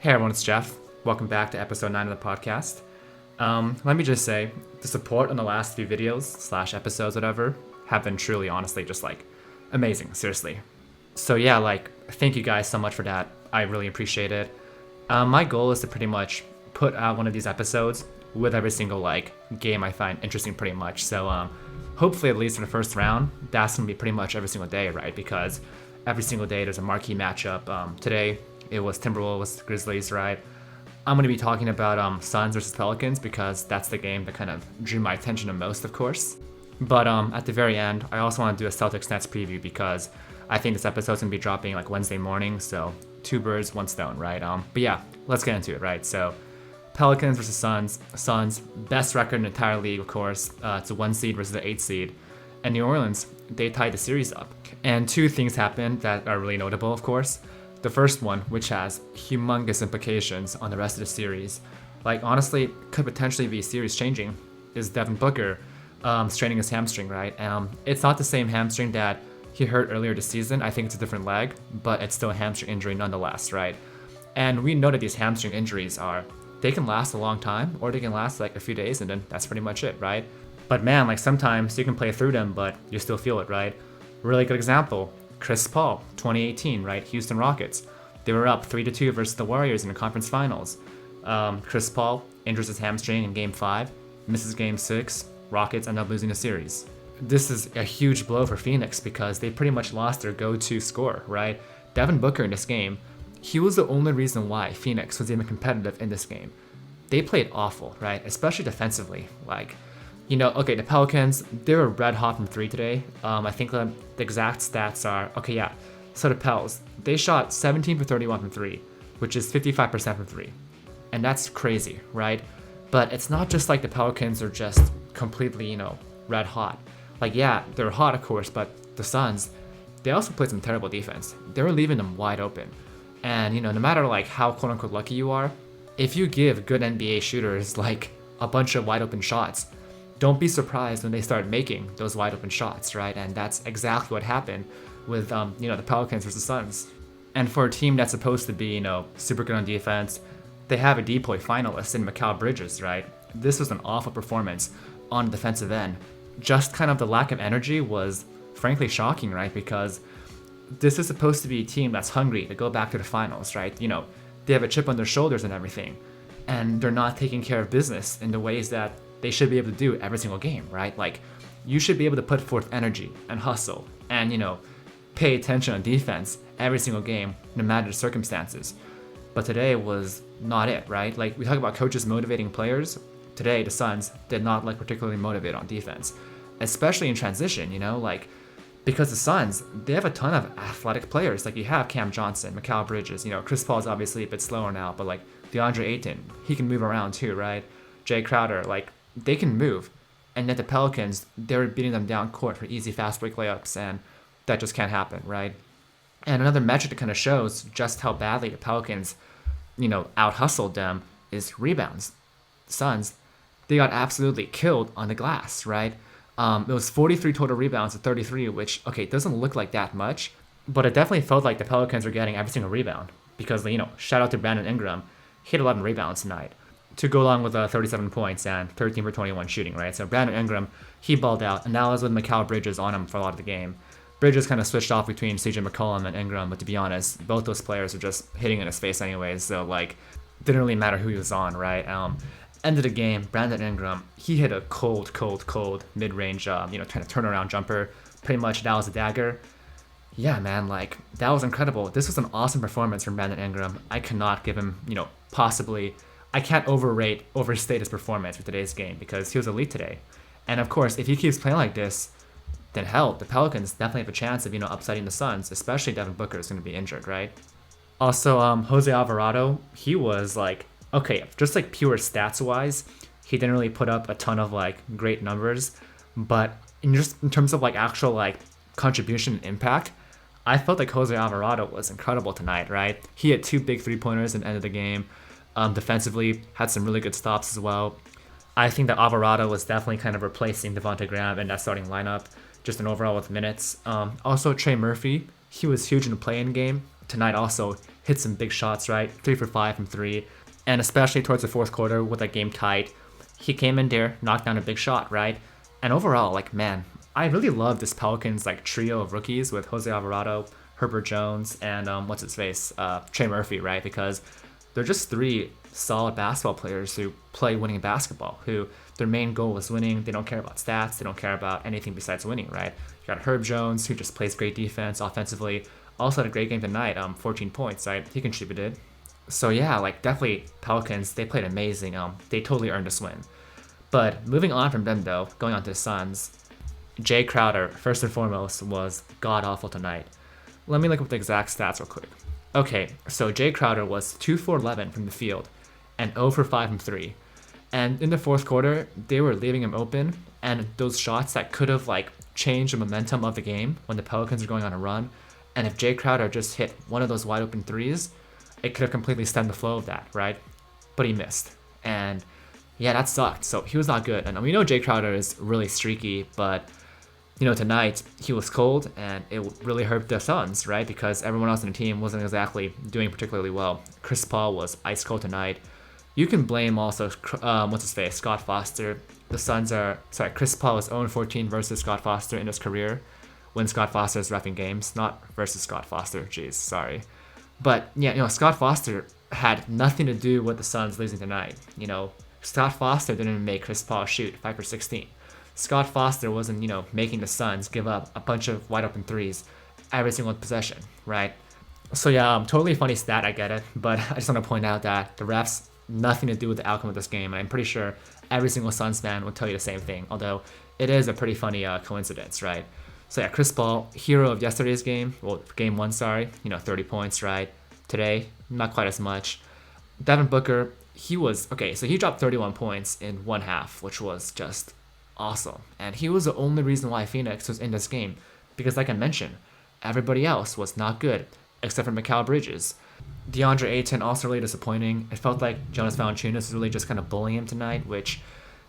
Hey everyone, it's Jeff. Welcome back to episode 9 of the podcast. Let me just say, the support on the last few videos / episodes, whatever, have been truly, honestly, just amazing, seriously. So yeah, thank you guys so much for that. I really appreciate it. My goal is to pretty much put out one of these episodes with every single game I find interesting pretty much. So hopefully at least in the first round, that's gonna be pretty much every single day, right? Because every single day there's a marquee matchup. Today it was Timberwolves Grizzlies, right? I'm gonna be talking about Suns versus Pelicans because that's the game that kind of drew my attention the most, of course. But at the very end, I also want to do a Celtics Nets preview because I think this episode's gonna be dropping Wednesday morning, so two birds, one stone, right? But yeah, let's get into it, right? So Pelicans versus Suns. Suns, best record in the entire league, of course. It's a 1 seed versus the 8 seed. And New Orleans, they tied the series up. And two things happened that are really notable, of course. The first one, which has humongous implications on the rest of the series, honestly, could potentially be series changing, is Devin Booker straining his hamstring, right? It's not the same hamstring that he hurt earlier this season. I think it's a different leg, but it's still a hamstring injury nonetheless, right? And we know that these hamstring injuries they can last a long time, or they can last a few days, and then that's pretty much it, right? But man, sometimes you can play through them, but you still feel it, right? Really good example, Chris Paul, 2018, right? Houston Rockets. They were up 3-2 versus the Warriors in the conference finals. Chris Paul injures his hamstring in Game 5, misses Game 6, Rockets end up losing the series. This is a huge blow for Phoenix because they pretty much lost their go-to scorer, right? Devin Booker in this game, he was the only reason why Phoenix was even competitive in this game. They played awful, right? Especially defensively. The Pelicans, they were red hot from 3 today. I think the exact stats are, so the Pels, they shot 17 for 31 from 3, which is 55% from 3. And that's crazy, right? But it's not just the Pelicans are just completely, red hot. They're hot, of course, but the Suns, they also played some terrible defense. They were leaving them wide open. And, no matter how quote-unquote lucky you are, if you give good NBA shooters a bunch of wide open shots, don't be surprised when they start making those wide open shots, right? And that's exactly what happened with the Pelicans versus Suns. And for a team that's supposed to be super good on defense, they have a DPOY finalist in Mikal Bridges, right? This was an awful performance on the defensive end. Just kind of the lack of energy was frankly shocking, right? Because this is supposed to be a team that's hungry to go back to the finals, right? They have a chip on their shoulders and everything, and they're not taking care of business in the ways that they should be able to do every single game, right? You should be able to put forth energy and hustle and, pay attention on defense every single game, no matter the circumstances. But today was not it, right? We talk about coaches motivating players. Today, the Suns did not particularly motivate on defense, especially in transition, because the Suns, they have a ton of athletic players. You have Cam Johnson, Mikal Bridges, Chris Paul's obviously a bit slower now, but DeAndre Ayton, he can move around too, right? Jay Crowder, they can move. And yet the Pelicans, they're beating them down court for easy fast break layups, and that just can't happen, right? And another metric that kind of shows just how badly the Pelicans, out-hustled them is rebounds. The Suns, they got absolutely killed on the glass, right? It was 43 total rebounds to 33, which, it doesn't look like that much, but it definitely felt like the Pelicans were getting every single rebound because, shout out to Brandon Ingram. He had 11 rebounds tonight to go along with 37 points and 13 for 21 shooting, right? So Brandon Ingram, he balled out, and that was with Mikal Bridges on him for a lot of the game. Bridges kind of switched off between CJ McCollum and Ingram, but to be honest, both those players were just hitting in his face anyways, so didn't really matter who he was on, right? End of the game, Brandon Ingram, he hit a cold mid-range, trying to turnaround jumper. Pretty much that was a dagger. Yeah, man, that was incredible. This was an awesome performance from Brandon Ingram. I cannot give him, I can't overstate his performance for today's game because he was elite today. And of course, if he keeps playing like this, then hell, the Pelicans definitely have a chance of, upsetting the Suns, especially Devin Booker is going to be injured, right? Also, Jose Alvarado, he was just pure stats-wise, he didn't really put up a ton of great numbers, but in terms of actual contribution and impact, I felt Jose Alvarado was incredible tonight, right? He had 2 big 3-pointers at the end of the game. Defensively, had some really good stops as well. I think that Alvarado was definitely kind of replacing Devontae Graham in that starting lineup, just an overall with minutes. Also, Trey Murphy, he was huge in the play-in game. tonight also hit some big shots, right? 3 for 5 from 3. And especially towards the fourth quarter with that game tight, he came in there, knocked down a big shot, right? And overall, like, man, I really love this Pelicans like trio of rookies with Jose Alvarado, Herbert Jones, and what's his face, Trey Murphy, right? Because they're just three solid basketball players who play winning basketball, who their main goal is winning. They don't care about stats. They don't care about anything besides winning, right? You got Herb Jones, who just plays great defense offensively. Also had a great game tonight, 14 points, right? He contributed. So yeah, like definitely Pelicans, they played amazing. They totally earned this win. But moving on from them though, going on to the Suns, Jay Crowder, first and foremost, was god-awful tonight. Let me look up the exact stats real quick. Okay, so Jay Crowder was 2 for 11 from the field and 0 for 5 from 3. And in the fourth quarter, they were leaving him open, and those shots that could have like changed the momentum of the game when the Pelicans were going on a run, and if Jay Crowder just hit one of those wide open threes, it could have completely stemmed the flow of that, right? But he missed. And yeah, that sucked. So he was not good. And we know Jay Crowder is really streaky, but you know, tonight he was cold and it really hurt the Suns, right? Because everyone else on the team wasn't exactly doing particularly well. Chris Paul was ice cold tonight. You can blame also, Scott Foster. The Suns are, Chris Paul is 0-14 versus Scott Foster in his career when Scott Foster is reffing games, not versus Scott Foster, jeez, sorry. But yeah, you know, Scott Foster had nothing to do with the Suns losing tonight. You know, Scott Foster didn't make Chris Paul shoot 5 for 16. Scott Foster wasn't, you know, making the Suns give up a bunch of wide open threes every single possession, right? So yeah, totally funny stat, I get it, but I just want to point out that the refs, nothing to do with the outcome of this game, and I'm pretty sure every single Suns fan would tell you the same thing, although it is a pretty funny coincidence, right? So yeah, Chris Paul, hero of yesterday's game, well, game 1, sorry, you know, 30 points, right? Today, not quite as much. Devin Booker, he was, okay, so he dropped 31 points in one half, which was just awesome. And he was the only reason why Phoenix was in this game, because like I mentioned, everybody else was not good, except for Mikal Bridges. DeAndre Ayton also really disappointing. It felt like Jonas Valanciunas was really just kind of bullying him tonight, which,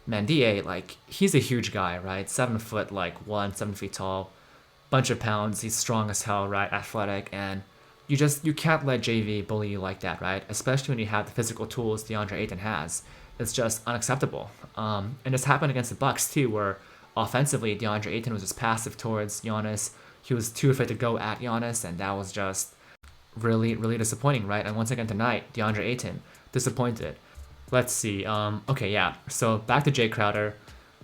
man, DA, like, he's a huge guy, right? 7 foot, 7 feet tall, bunch of pounds, he's strong as hell, right? Athletic, and you can't let JV bully you like that, right? Especially when you have the physical tools DeAndre Ayton has. It's just unacceptable. And this happened against the Bucks too, where offensively DeAndre Ayton was just passive towards Giannis. He was too afraid to go at Giannis, and that was just really, really disappointing, right? And once again tonight, DeAndre Ayton disappointed. Let's see. Okay, yeah. So back to Jay Crowder.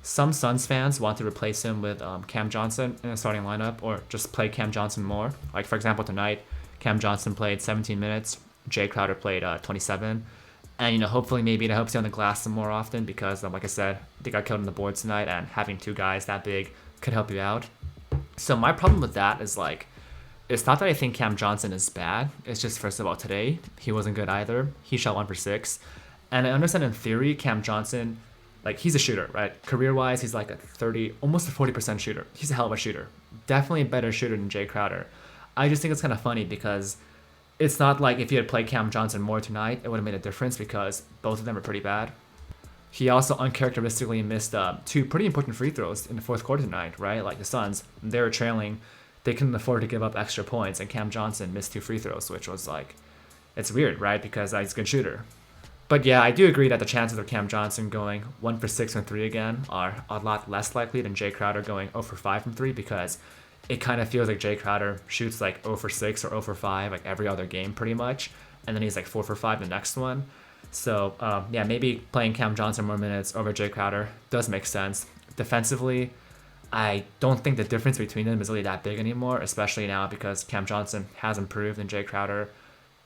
Some Suns fans want to replace him with Cam Johnson in the starting lineup, or just play Cam Johnson more. Like for example tonight, Cam Johnson played 17 minutes. Jay Crowder played 27. And, you know, hopefully maybe it helps you on the glass some more often because, like I said, they got killed on the boards tonight, and having two guys that big could help you out. So my problem with that is, like, it's not that I think Cam Johnson is bad. It's just, first of all, today, he wasn't good either. He shot 1 for 6. And I understand in theory, Cam Johnson, like, he's a shooter, right? Career-wise, he's like a 30, almost a 40% shooter. He's a hell of a shooter. Definitely a better shooter than Jay Crowder. I just think it's kind of funny because it's not like if you had played Cam Johnson more tonight, it would have made a difference because both of them are pretty bad. He also uncharacteristically missed 2 pretty important free throws in the fourth quarter tonight, right? Like the Suns, they were trailing. They couldn't afford to give up extra points, and Cam Johnson missed 2 free throws, which was like, it's weird, right? Because he's a good shooter. But yeah, I do agree that the chances of Cam Johnson going 1 for 6 from 3 again are a lot less likely than Jay Crowder going 0 for 5 from 3 because it kind of feels like Jay Crowder shoots like 0 for 6 or 0 for 5 like every other game pretty much, and then he's like 4 for 5 the next one. So yeah, maybe playing Cam Johnson more minutes over Jay Crowder does make sense. Defensively, I don't think the difference between them is really that big anymore, especially now because Cam Johnson has improved and Jay Crowder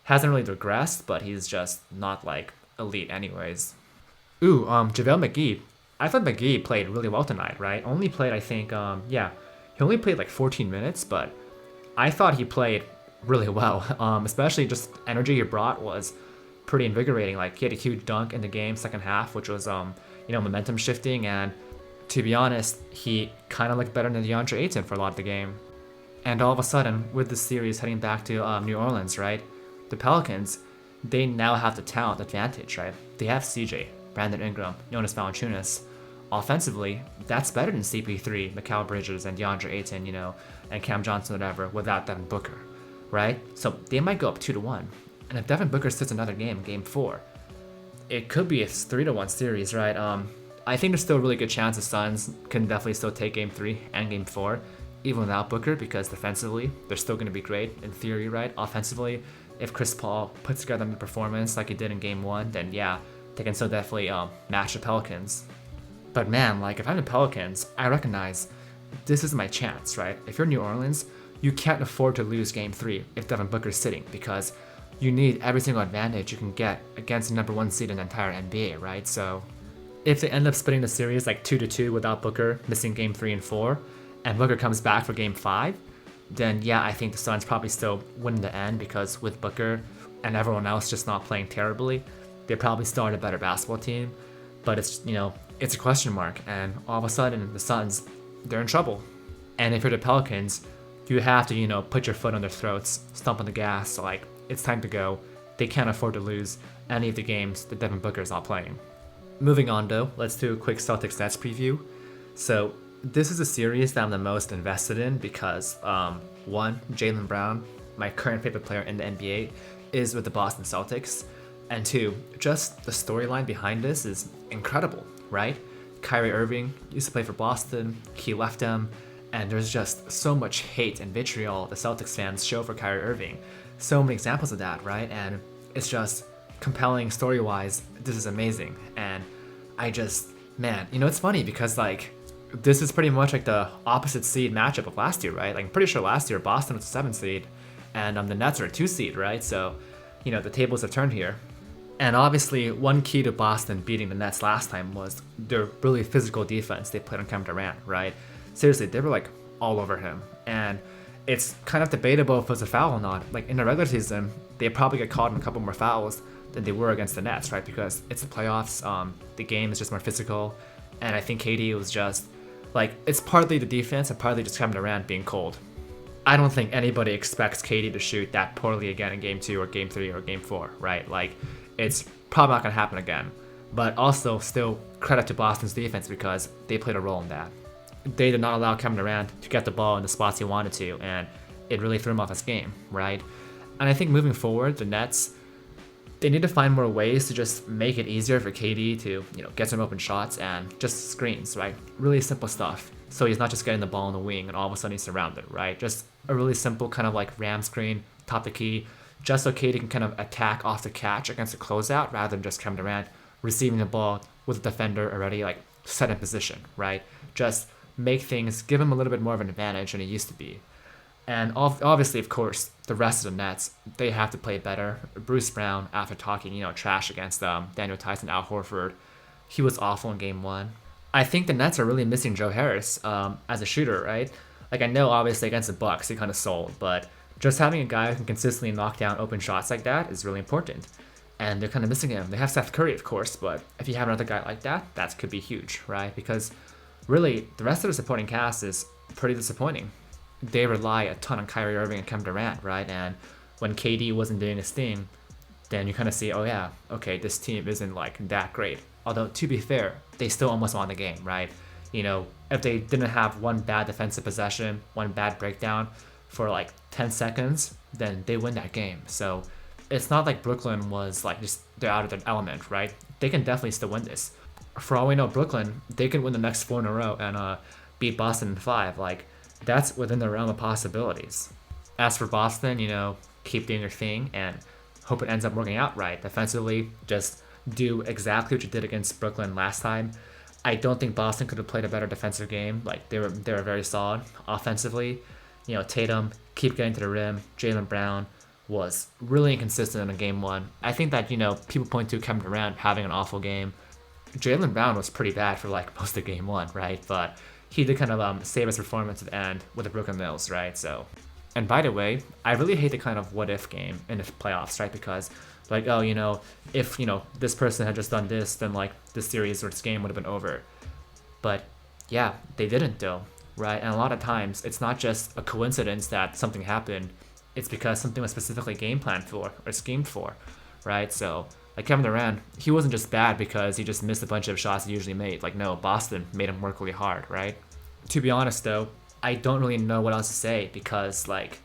hasn't really regressed, but he's just not like elite anyways. Ooh, Javel Mcgee. I thought Mcgee played really well tonight, right? Only played, I think, he only played like 14 minutes, but I thought he played really well. Especially just energy he brought was pretty invigorating. Like he had a huge dunk in the game second half, which was momentum shifting, and to be honest, he kind of looked better than DeAndre Ayton for a lot of the game. And all of a sudden, with the series heading back to New Orleans, right, the Pelicans, they now have the talent advantage, right? They have CJ, Brandon Ingram, Jonas Valanciunas. Offensively, that's better than CP3, Mikal Bridges, and DeAndre Ayton, and Cam Johnson, whatever, without Devin Booker. right? So they might go up 2-1. And if Devin Booker sits another game, game 4, it could be a 3-1 series, right? I think there's still a really good chance the Suns can definitely still take game 3 and game 4, even without Booker, because defensively, they're still going to be great in theory, right? Offensively, if Chris Paul puts together a performance like he did in game 1, then yeah, they can still definitely match the Pelicans. But man, like if I'm the Pelicans, I recognize this is my chance, right? If you're New Orleans, you can't afford to lose game 3 if Devin Booker's sitting, because you need every single advantage you can get against the number 1 seed in the entire NBA, right? So if they end up splitting the series like 2-2 without Booker, missing game 3 and 4, and Booker comes back for game 5, then yeah, I think the Suns probably still win in the end, because with Booker and everyone else just not playing terribly, they probably still are a better basketball team. But it's, it's a question mark, and all of a sudden the Suns, they're in trouble. And if you're the Pelicans, you have to, put your foot on their throats, stomp on the gas, so like, it's time to go. They can't afford to lose any of the games that Devin Booker is not playing. Moving on though, let's do a quick Celtics Nets preview. So this is a series that I'm the most invested in because, one, Jaylen Brown, my current favorite player in the NBA, is with the Boston Celtics. And two, just the storyline behind this is incredible, right? Kyrie Irving used to play for Boston, he left them, and there's just so much hate and vitriol the Celtics fans show for Kyrie Irving. So many examples of that, right? And it's just compelling story-wise. This is amazing. And I just, man, it's funny because like, this is pretty much like the opposite seed matchup of last year, right? Like I'm pretty sure last year Boston was a 7 seed and the Nets are a 2 seed, right? So, the tables have turned here. And obviously one key to Boston beating the Nets last time was their really physical defense they played on Kevin Durant, right? Seriously, they were like all over him. And it's kind of debatable if it was a foul or not. Like in the regular season, they probably get caught in a couple more fouls than they were against the Nets, right? Because it's the playoffs, the game is just more physical. And I think KD was just, like, it's partly the defense and partly just Kevin Durant being cold. I don't think anybody expects KD to shoot that poorly again in game 2 or game 3 or game 4, right? Like, it's probably not going to happen again. But also, still, credit to Boston's defense because they played a role in that. They did not allow Kevin Durant to get the ball in the spots he wanted to, and it really threw him off his game, right? And I think moving forward, the Nets, they need to find more ways to just make it easier for KD to, get some open shots and just screens, right? Really simple stuff. So he's not just getting the ball in the wing and all of a sudden he's surrounded, right? Just a really simple kind of like ram screen, top the key, just so KD can kind of attack off the catch against a closeout rather than just Kevin Durant receiving the ball with a defender already like set in position, right? Just make things, give him a little bit more of an advantage than he used to be. And obviously, of course, the rest of the Nets, they have to play better. Bruce Brown, after talking, trash against Daniel Tyson, Al Horford, he was awful in game 1. I think the Nets are really missing Joe Harris as a shooter, right? Like, I know, obviously, against the Bucks, he kind of sold, but just having a guy who can consistently knock down open shots like that is really important. And they're kind of missing him. They have Seth Curry, of course, but if you have another guy like that, that could be huge, right? Because really, the rest of the supporting cast is pretty disappointing. They rely a ton on Kyrie Irving and Kevin Durant, right? And when KD wasn't doing his thing, then you kind of see, oh yeah, okay, this team isn't like that great. Although, to be fair, they still almost won the game, right? If they didn't have one bad defensive possession, one bad breakdown for like 10 seconds, then they win that game. So it's not like Brooklyn was like just they're out of their element, right? They can definitely still win this. For all we know, Brooklyn, they can win the next 4 in a row and beat Boston in 5. Like, that's within the realm of possibilities. As for Boston, keep doing your thing and hope it ends up working out right. Defensively, just do exactly what you did against Brooklyn last time. I don't think Boston could have played a better defensive game. Like, they were very solid offensively. Tatum, keep getting to the rim. Jaylen Brown was really inconsistent in game 1. I think that, people point to Kevin Durant having an awful game. Jaylen Brown was pretty bad for like most of game 1, right? But he did kind of save his performance at the end with the broken nose, right? So, and by the way, I really hate the kind of what if game in the playoffs, right? Because like, oh, if this person had just done this, then like this series or this game would have been over. But yeah, they didn't though, right? And a lot of times it's not just a coincidence that something happened. It's because something was specifically game planned for or schemed for, right? So like Kevin Durant, he wasn't just bad because he just missed a bunch of shots he usually made. Like, no, Boston made him work really hard, right? To be honest, though, I don't really know what else to say because, like,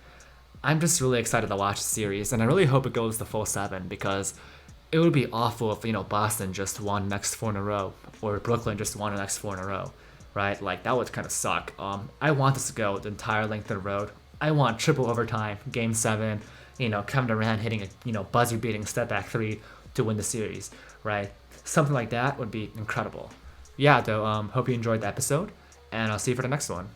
I'm just really excited to watch the series, and I really hope it goes the full 7 because it would be awful if Boston just won the next 4 in a row or Brooklyn just won the next 4 in a row, right? Like that would kind of suck. I want this to go the entire length of the road. I want triple overtime, Game 7. Kevin Durant hitting a buzzer beating step back 3 to win the series, right? Something like that would be incredible. Yeah, though. Hope you enjoyed the episode, and I'll see you for the next one.